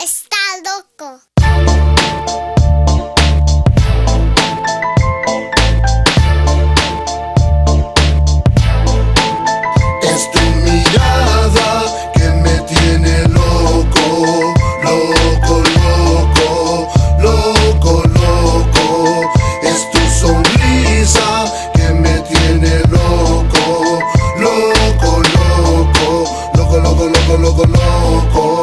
Está loco. Es tu mirada que me tiene loco, loco, loco, loco, loco. Es tu sonrisa que me tiene loco, loco, loco, loco, loco, loco, loco, loco.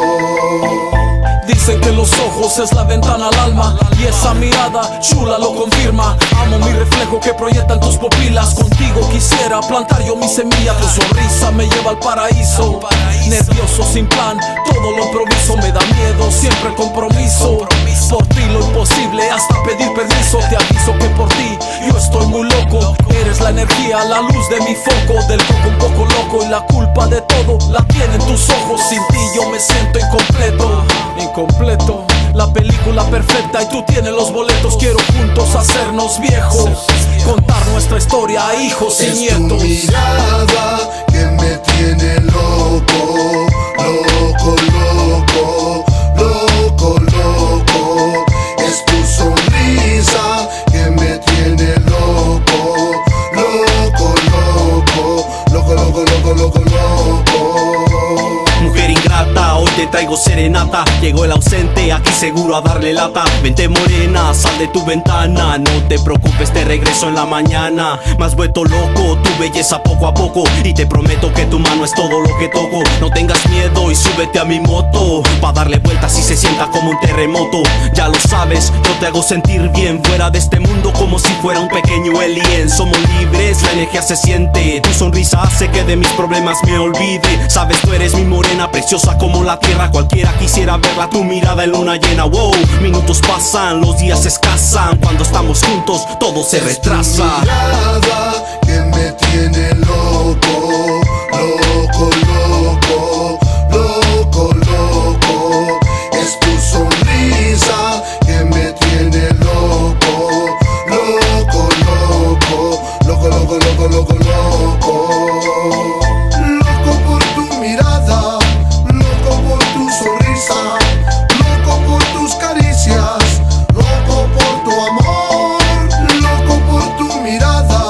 Dicen que los ojos es la ventana al alma, y esa mirada chula lo confirma. Amo mi reflejo que proyectan tus pupilas. Contigo quisiera plantar yo mi semilla. Tu sonrisa me lleva al paraíso. Nervioso sin plan, todo lo improviso. Me da miedo siempre el compromiso. Por ti lo imposible, hasta pedir permiso. Te aviso que por ti yo estoy muy loco. Eres la energía, la luz de mi foco. Del coco un poco loco, y la culpa de todo la tienen tus ojos. Sin ti yo me siento incompleto. Incompleto, la película perfecta y tú tienes los boletos. Quiero juntos hacernos viejos, contar nuestra historia a hijos y nietos. Es tu mirada que me tiene loco, loco, loco, loco, loco. Es tu sonrisa que me tiene loco, loco, loco, loco, loco, loco, loco, loco. Mujer ingrata, hoy te traigo serenata. Llegó el ausente, aquí seguro a darle lata. Vente morena, sal de tu ventana. No te preocupes, te regreso en la mañana. Me has vuelto loco, tu belleza poco a poco. Y te prometo que tu mano es todo lo que toco. No tengas miedo y súbete a mi moto, pa' darle vueltas y se sienta como un terremoto. Ya lo sabes, yo te hago sentir bien. Fuera de este mundo como si fuera un pequeño alien. Somos libres, la energía se siente. Tu sonrisa hace que de mis problemas me olvide. Sabes, tú eres mi morena, preciosa como la tierra. Cualquiera quisiera verla, tu mirada en luna llena. Wow, minutos pasan, los días se escasan. Cuando estamos juntos, todo se retrasa. Es tu mirada que me tiene loco, loco, loco, loco, loco. Es tu sonrisa que me tiene loco, loco, loco, loco, loco, loco, loco, loco. Loco por tu mirada, loco por tu sonrisa, loco por tus caricias, loco por tu amor, loco por tu mirada,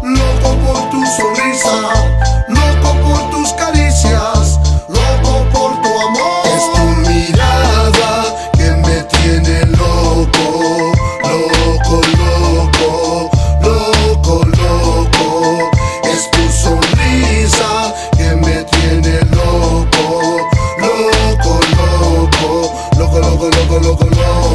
loco por tu sonrisa, loco por tus caricias, loco por tu amor. Es tu mirada que me tiene loco, loco, loco, loco, loco. Es tu sonrisa que me tiene loco, loco, loco, loco, loco, loco, loco, loco.